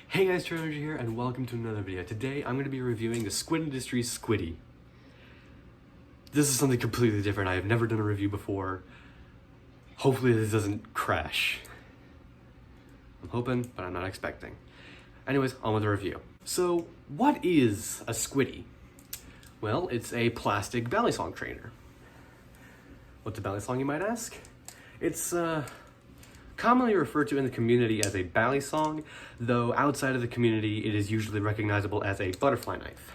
Hey guys, Trailer here, and welcome to another video. Today, I'm going to be reviewing the Squid Industries Squiddy. This is something completely different. I have never done a review before. Hopefully this doesn't crash. I'm hoping, but I'm not expecting. Anyways, on with the review. So, what is a Squiddy? Well, it's a plastic ballet song trainer. What's a ballet song, you might ask? It's, commonly referred to in the community as a ballet song, though outside of the community it is usually recognizable as a butterfly knife.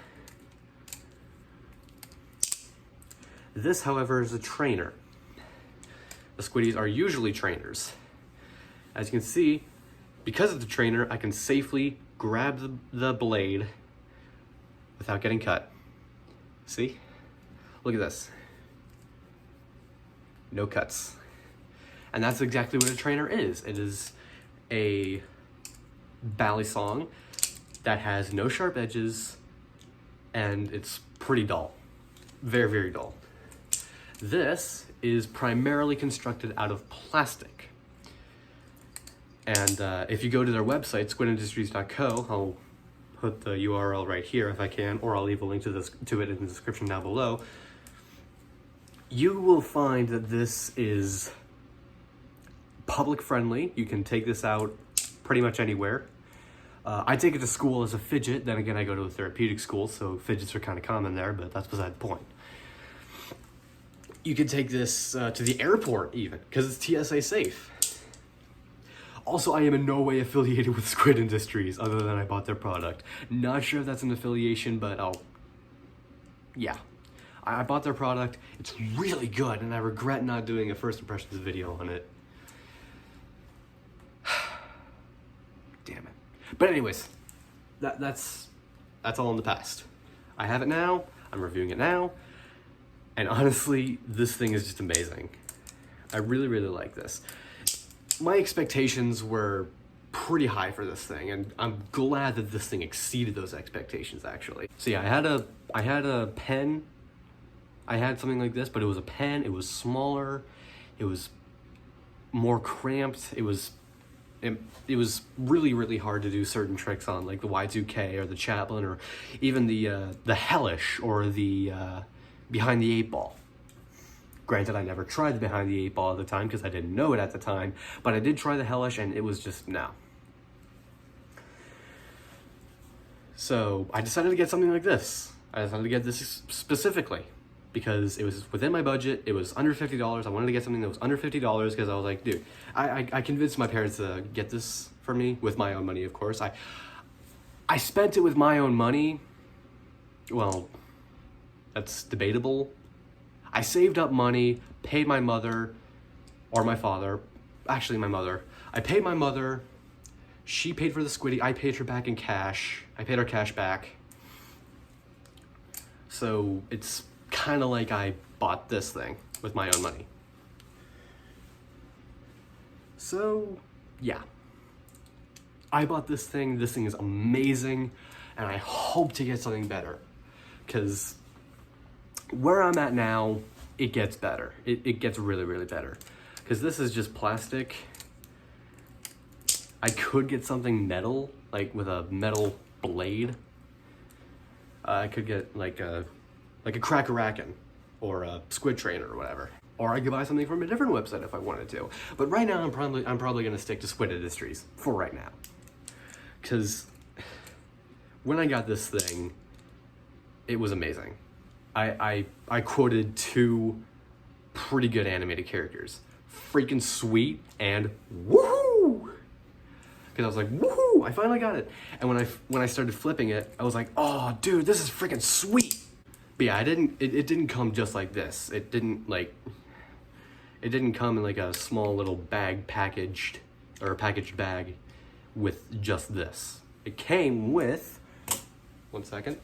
This, however, is a trainer. The Squiddies are usually trainers. As you can see, because it's a trainer, I can safely grab the blade without getting cut. See? Look at this. No cuts. And that's exactly what a trainer is. It is a ballet song that has no sharp edges, and it's pretty dull. Very, very dull. This is primarily constructed out of plastic. And if you go to their website, squidindustries.co, I'll put the URL right here if I can, or I'll leave a link to it in the description down below. You will find that this is public friendly. You can take this out pretty much anywhere. I take it to school as a fidget. Then again, I go to a therapeutic school, so fidgets are kind of common there, but that's beside the point. You can take this to the airport even, because it's TSA safe. Also, I am in no way affiliated with Squid Industries other than I bought their product. Not sure if that's an affiliation, but yeah. I bought their product. It's really good, and I regret not doing a first impressions video on it. Damn it. But anyways, that's all in the past. I have it now, I'm reviewing it now, and honestly, this thing is just amazing. I really, really like this. My expectations were pretty high for this thing, and I'm glad that this thing exceeded those expectations, actually. So yeah, I had a pen. I had something like this, but it was a pen, it was smaller, it was more cramped, it was really, really hard to do certain tricks on, like the Y2K or the Chaplin or even the Hellish or the Behind the Eight Ball. Granted, I never tried the Behind the Eight Ball at the time because I didn't know it at the time, but I did try the Hellish and it was just no. So I decided to get something like this. I decided to get this specifically because it was within my budget. It was under $50. I wanted to get something that was under $50 because I was like, dude, I convinced my parents to get this for me with my own money, of course. I spent it with my own money. Well, that's debatable. I saved up money, paid my mother, or my father, actually my mother. I paid my mother, she paid for the Squiddy, I paid her back in cash. I paid her cash back. So it's kind of like I bought this thing with my own money. So, yeah. I bought this thing is amazing, and I hope to get something better. Because where I'm at now, it gets better. It gets really, really better. Because this is just plastic. I could get something metal, like with a metal blade. I could get like a Cracker-Racken or a Squid Trainer or whatever. Or I could buy something from a different website if I wanted to. But right now, I'm probably gonna stick to Squid Industries for right now. Because when I got this thing, it was amazing. I quoted two pretty good animated characters. Freaking sweet and woohoo! Because I was like, woohoo! I finally got it. And when I started flipping it, I was like, oh dude, this is freaking sweet! But yeah, it didn't come just like this. It didn't come in like a small little bag packaged bag with just this. It came with, one second,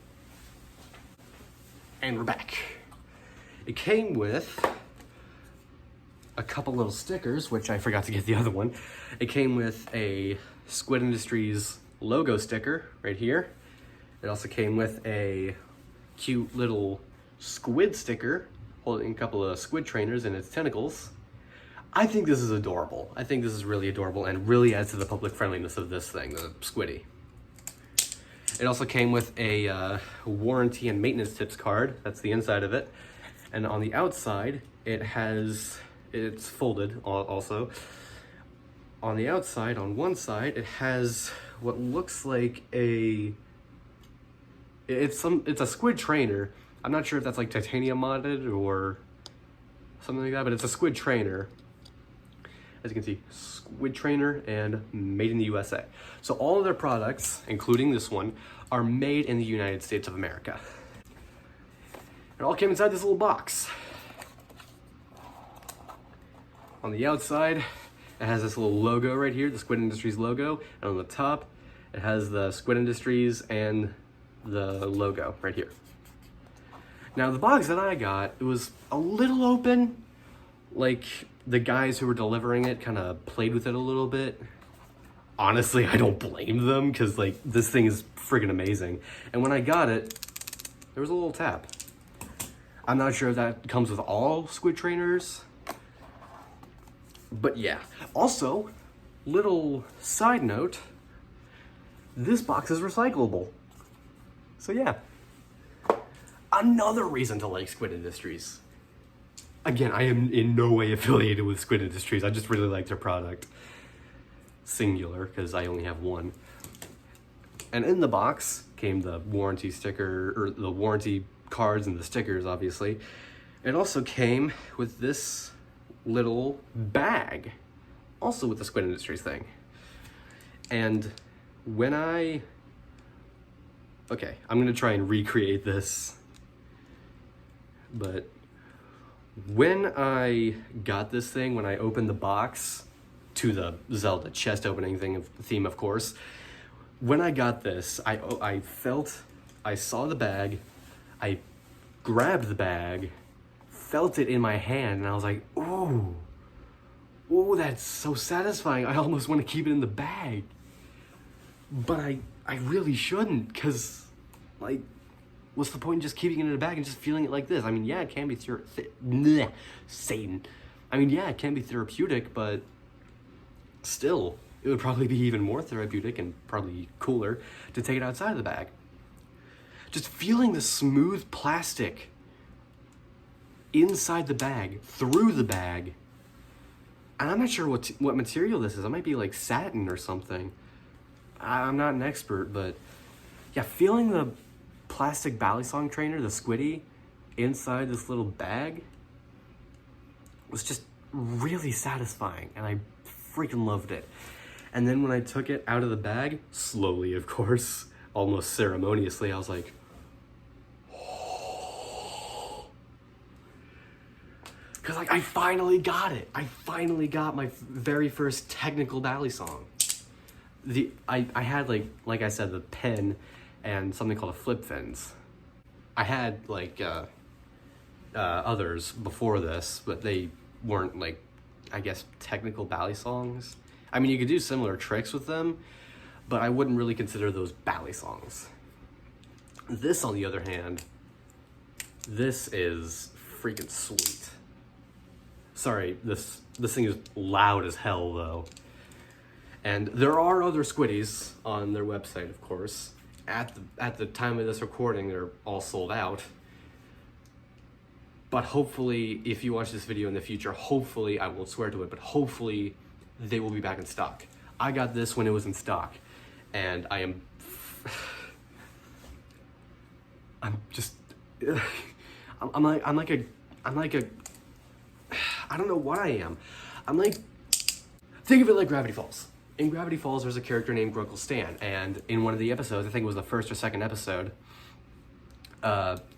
and we're back. It came with a couple little stickers, which I forgot to get the other one. It came with a Squid Industries logo sticker right here. It also came with a cute little squid sticker holding a couple of squid trainers in its tentacles. I think this is adorable. I think this is really adorable and really adds to the public friendliness of this thing, the Squiddy. It also came with a warranty and maintenance tips card. That's the inside of it. And on the outside, it's folded also. On the outside, on one side, it has what looks like it's a squid trainer. I'm not sure if that's like titanium modded or something like that, but it's a squid trainer. As you can see, squid trainer and made in the USA. So all of their products, including this one, are made in the United States of America. It all came inside this little box. On the outside, it has this little logo right here, the Squid Industries logo, and on the top, it has the Squid Industries and the logo right here. Now the box that I got, it was a little open, like the guys who were delivering it kind of played with it a little bit. Honestly, I don't blame them, because like this thing is friggin' amazing. And when I got it, there was a little tap. I'm not sure if that comes with all squid trainers, but yeah. Also, little side note, this box is recyclable. So yeah, another reason to like Squid Industries. Again, I am in no way affiliated with Squid Industries. I just really like their product. Singular, because I only have one. And in the box came the warranty sticker, or the warranty cards and the stickers, obviously. It also came with this little bag, also with the Squid Industries thing. And when okay, I'm gonna try and recreate this, but when I got this thing, when I opened the box to the Zelda chest opening theme, of course, when I got this, I saw the bag, I grabbed the bag, felt it in my hand, and I was like, ooh, that's so satisfying. I almost want to keep it in the bag. But I really shouldn't, because, like, what's the point in just keeping it in a bag and just feeling it like this? I mean, yeah, it can be Satan. I mean, yeah, it can be therapeutic, but still, it would probably be even more therapeutic and probably cooler to take it outside of the bag. Just feeling the smooth plastic inside the bag, through the bag. And I'm not sure what material this is. It might be like satin or something. I'm not an expert, but yeah, feeling the plastic balisong trainer, the Squiddy, inside this little bag was just really satisfying, and I freaking loved it. And then when I took it out of the bag, slowly, of course, almost ceremoniously, I was like, because like I finally got it. I finally got my very first technical balisong. I had like I said, the pen and something called a flip fins. I had like others before this, but they weren't like, I guess, technical balisongs. I mean, you could do similar tricks with them, but I wouldn't really consider those balisongs. This, on the other hand, this is freaking sweet. Sorry, this thing is loud as hell though. And there are other Squiddies on their website, of course. At the time of this recording, they're all sold out. But hopefully, if you watch this video in the future, hopefully, I won't swear to it, but hopefully they will be back in stock. I got this when it was in stock, and I'm just, I'm like a, I don't know what I am. I'm like, think of it like Gravity Falls. In Gravity Falls, there's a character named Grunkle Stan, and in one of the episodes, I think it was the first or second episode,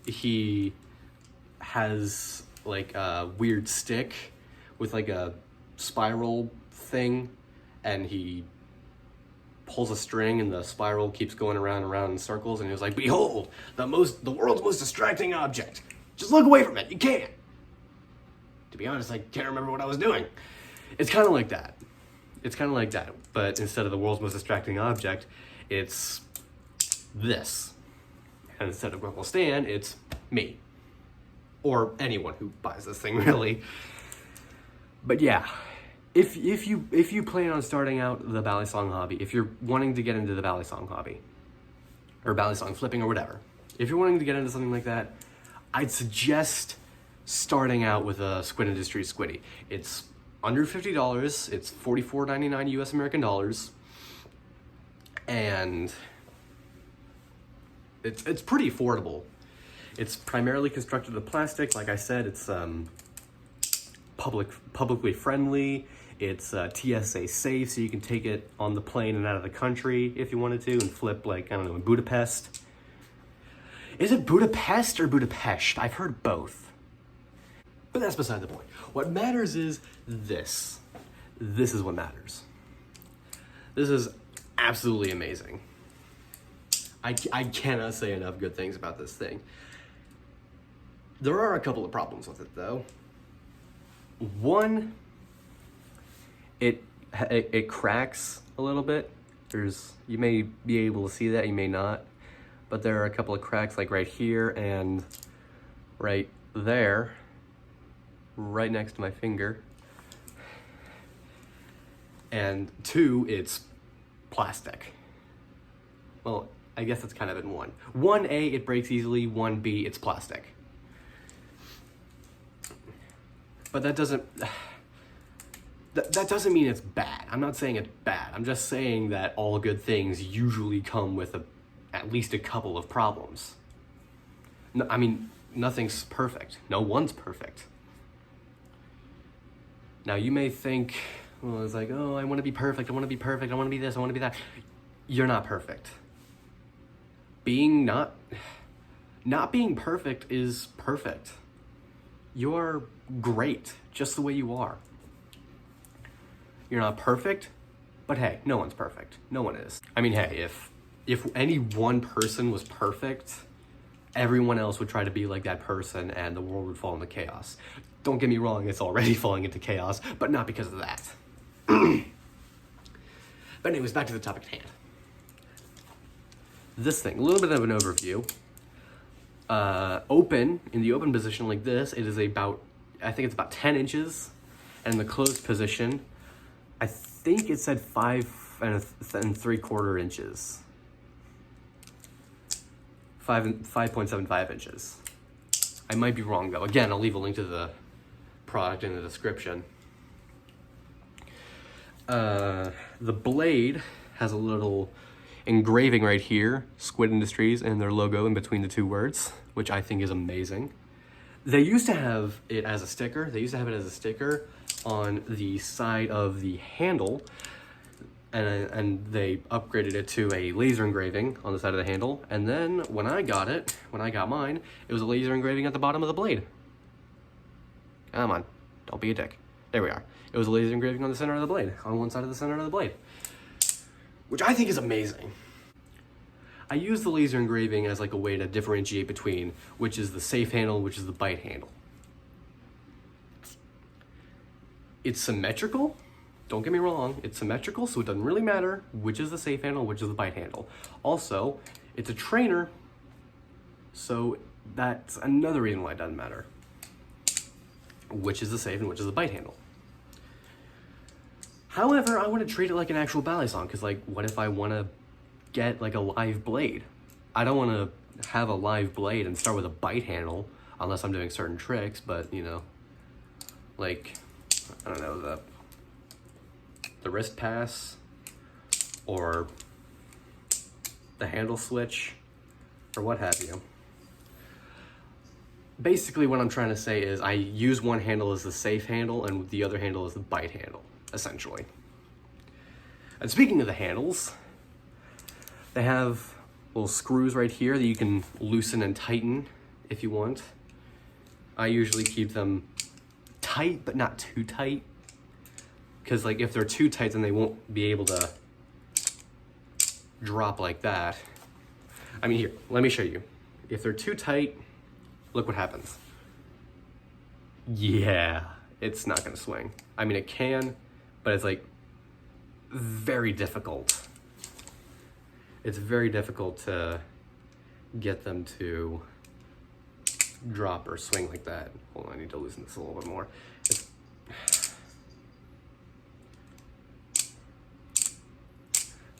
he has like a weird stick with like a spiral thing, and he pulls a string and the spiral keeps going around and around in circles, and he was like, behold, the world's most distracting object. Just look away from it, you can't. To be honest, I can't remember what I was doing. It's kind of like that. It's kind of like that, but instead of the world's most distracting object, it's this. And instead of Grunkle Stan, it's me. Or anyone who buys this thing, really. But yeah, if you plan on starting out the balisong hobby, if you're wanting to get into the balisong hobby, or balancing, flipping, or whatever. If you're wanting to get into something like that, I'd suggest starting out with a Squid Industries Squiddy. It's under $50. It's $44.99 US American dollars. And it's pretty affordable. It's primarily constructed of plastic. Like I said, it's publicly friendly. It's TSA safe, so you can take it on the plane and out of the country if you wanted to, and flip, like, I don't know, in Budapest. Is it Budapest or Budapest? I've heard both. But that's beside the point. What matters is this. This is what matters. This is absolutely amazing. I cannot say enough good things about this thing. There are a couple of problems with it, though. One, it cracks a little bit. You may be able to see that, you may not, but there are a couple of cracks, like right here and right there, right next to my finger. And two, it's plastic. Well, I guess it's kind of in one. 1A, it breaks easily. 1B, it's plastic. But that doesn't mean it's bad. I'm not saying it's bad. I'm just saying that all good things usually come with at least a couple of problems. No, I mean, nothing's perfect. No one's perfect. Now, you may think, well, it's like, oh, I want to be perfect. I want to be perfect. I want to be this. I want to be that. You're not perfect. Not being perfect is perfect. You're great just the way you are. You're not perfect, but hey, no one's perfect. No one is. I mean, hey, if any one person was perfect, everyone else would try to be like that person and the world would fall into chaos. Don't get me wrong, it's already falling into chaos, but not because of that. But anyways, back to the topic at hand. This thing, a little bit of an overview. In the open position like this, it is about, I think it's about 10 inches. And in the closed position, I think it said 5.75 inches. 5.75 inches. I might be wrong though. Again, I'll leave a link to the product in the description. The blade has a little engraving right here, Squid Industries, and their logo in between the two words, which I think is amazing. They used to have it as a sticker. On the side of the handle, and they upgraded it to a laser engraving on the side of the handle. And then when I got mine, it was a laser engraving at the bottom of the blade. Come on, don't be a dick. There we are. It was a laser engraving on the center of the blade, on one side of the center of the blade, which I think is amazing. I use the laser engraving as like a way to differentiate between which is the safe handle, which is the bite handle. It's symmetrical. Don't get me wrong, it's symmetrical, so it doesn't really matter which is the safe handle, which is the bite handle. Also, it's a trainer, so that's another reason why it doesn't matter which is the safe and which is the bite handle. However, I want to treat it like an actual ballet song, because like, what if I want to get like a live blade? I don't want to have a live blade and start with a bite handle unless I'm doing certain tricks, but you know, like, I don't know, the wrist pass or the handle switch or what have you. Basically what I'm trying to say is I use one handle as the safe handle and the other handle as the bite handle, essentially. And speaking of the handles, they have little screws right here that you can loosen and tighten if you want. I usually keep them tight, but not too tight. Because like if they're too tight, then they won't be able to drop like that. I mean, here, let me show you. If they're too tight, look what happens. Yeah, it's not gonna swing. I mean, it can, but it's like very difficult. It's very difficult to get them to drop or swing like that. Hold on, I need to loosen this a little bit more.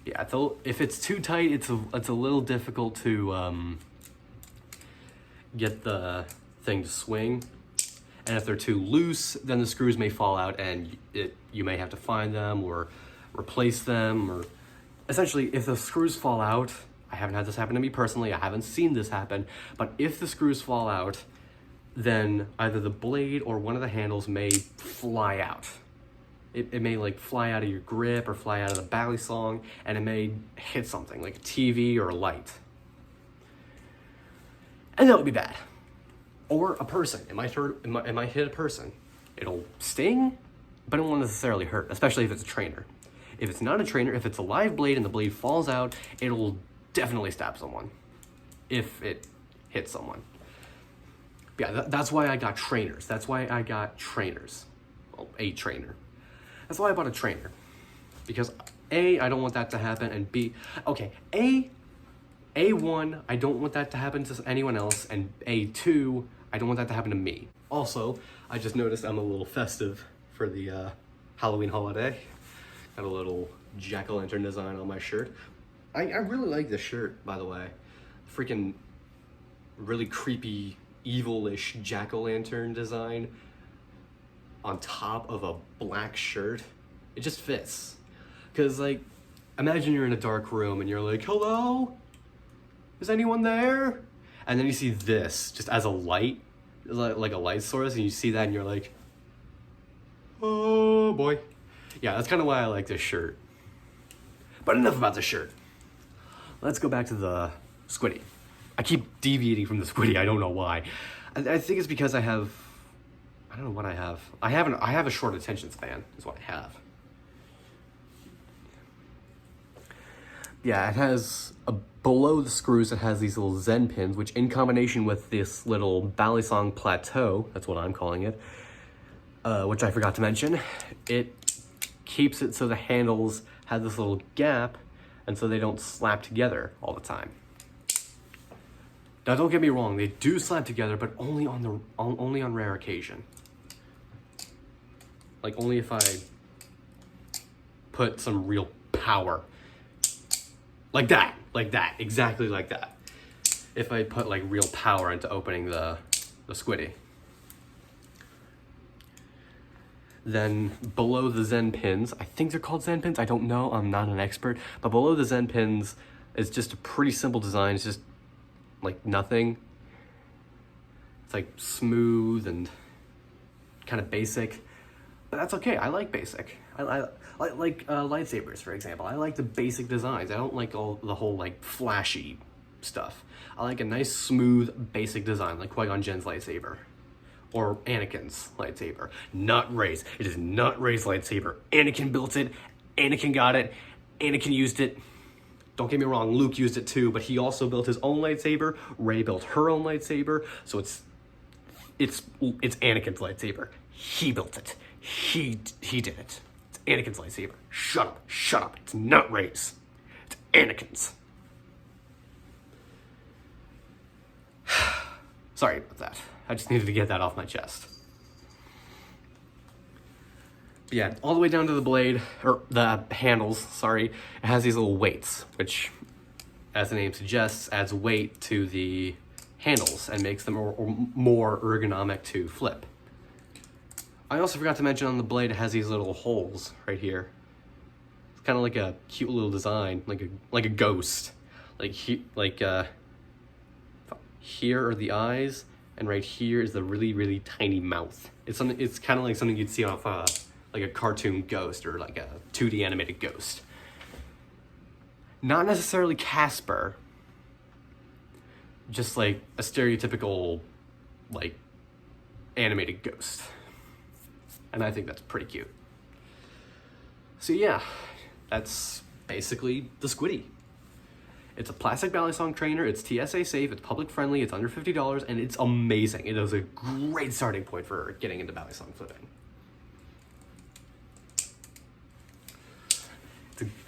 Yeah, if it's too tight, it's a little difficult to get the thing to swing. And if they're too loose, then the screws may fall out and you may have to find them or replace them. Or essentially, if the screws fall out, I haven't had this happen to me personally, I haven't seen this happen, but if the screws fall out, then either the blade or one of the handles may fly out. It may like fly out of your grip or fly out of the balisong, and it may hit something like a TV or a light. And that would be bad. Or a person. It might hit a person. It'll sting, but it won't necessarily hurt, especially if it's a trainer. If it's not a trainer, if it's a live blade and the blade falls out, it'll definitely stab someone if it hits someone. Yeah, that's why I got trainers. That's why I got trainers. Well, a trainer. That's why I bought a trainer. Because A, I don't want that to happen, and B, okay, A1, I don't want that to happen to anyone else, and A2, I don't want that to happen to me. Also, I just noticed I'm a little festive for the Halloween holiday. Got a little jack-o'-lantern design on my shirt. I really like this shirt, by the way. Freaking really creepy, evil-ish jack-o'-lantern design on top of a black shirt. It just fits. Because, like, imagine you're in a dark room and you're like, hello? Is anyone there? And then you see this just as a light, like a light source, and you see that and you're like, oh boy. Yeah, that's kind of why I like this shirt. But enough about the shirt. Let's go back to the Squiddy. I keep deviating from the Squiddy, I don't know why. I think it's because I don't know what I have. I have a short attention span, is what I have. Yeah, it has below the screws, it has these little Zen pins, which in combination with this little balisong plateau, that's what I'm calling it, which I forgot to mention, it keeps it so the handles have this little gap, and so they don't slap together all the time. Now, don't get me wrong; they do slap together, but only on rare occasion. Like only if I put some real power, like that, exactly like that. If I put like real power into opening the Squiddy. Then below the Zen pins, I think they're called Zen pins, I don't know, I'm not an expert, but below the Zen pins is just a pretty simple design. It's just like nothing. It's like smooth and kind of basic, but that's okay. I like basic. I like lightsabers, for example. I like the basic designs. I don't like the whole like flashy stuff. I like a nice, smooth, basic design, like Qui-Gon Jinn's lightsaber. Or Anakin's lightsaber. Not Rey's. It is not Rey's lightsaber. Anakin built it. Anakin got it. Anakin used it. Don't get me wrong, Luke used it too, but he also built his own lightsaber. Rey built her own lightsaber. So it's Anakin's lightsaber. He built it. He did it. It's Anakin's lightsaber. Shut up. It's not Rey's. It's Anakin's. Sorry about that. I just needed to get that off my chest. But yeah, all the way down to the blade, or the handles, sorry, it has these little weights, which, as the name suggests, adds weight to the handles and makes them more ergonomic to flip. I also forgot to mention on the blade, it has these little holes right here. It's kind of like a cute little design, like a ghost. Here are the eyes, and right here is the really, really tiny mouth. It's kind of like something you'd see off like a cartoon ghost or like a 2D animated ghost. Not necessarily Casper, just like a stereotypical like animated ghost. And I think that's pretty cute. So yeah, that's basically the Squiddy. It's a plastic balisong trainer, it's TSA safe, it's public friendly, it's under $50, and it's amazing. It is a great starting point for getting into balisong flipping.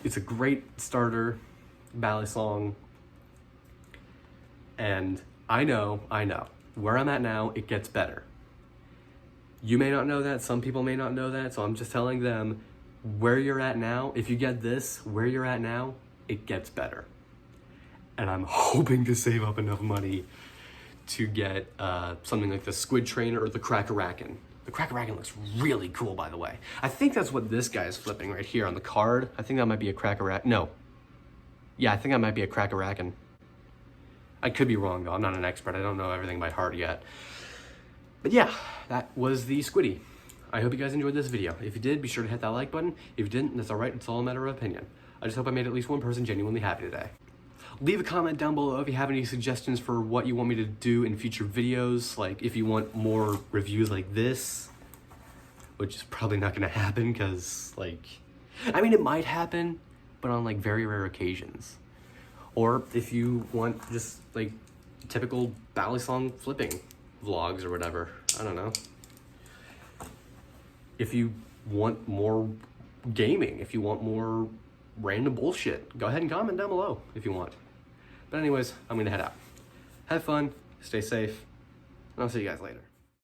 It's a great starter balisong, and I know, where I'm at now, it gets better. You may not know that, some people may not know that, so I'm just telling them where you're at now. If you get this, where you're at now, it gets better. And I'm hoping to save up enough money to get something like the Squid Trainer or the Crackerakin. The Crackerakin looks really cool, by the way. I think that's what this guy is flipping right here on the card. I think that might be a Crackerakin. No. Yeah, I think that might be a Crackerakin. I could be wrong, though. I'm not an expert. I don't know everything by heart yet. But yeah, that was the Squiddy. I hope you guys enjoyed this video. If you did, be sure to hit that like button. If you didn't, that's all right. It's all a matter of opinion. I just hope I made at least one person genuinely happy today. Leave a comment down below if you have any suggestions for what you want me to do in future videos. Like if you want more reviews like this, which is probably not gonna happen because like, I mean, it might happen, but on like very rare occasions. Or if you want just like typical Bally Song flipping vlogs or whatever, I don't know. If you want more gaming, if you want more random bullshit, go ahead and comment down below if you want. But anyways, I'm gonna head out. Have fun, stay safe, and I'll see you guys later.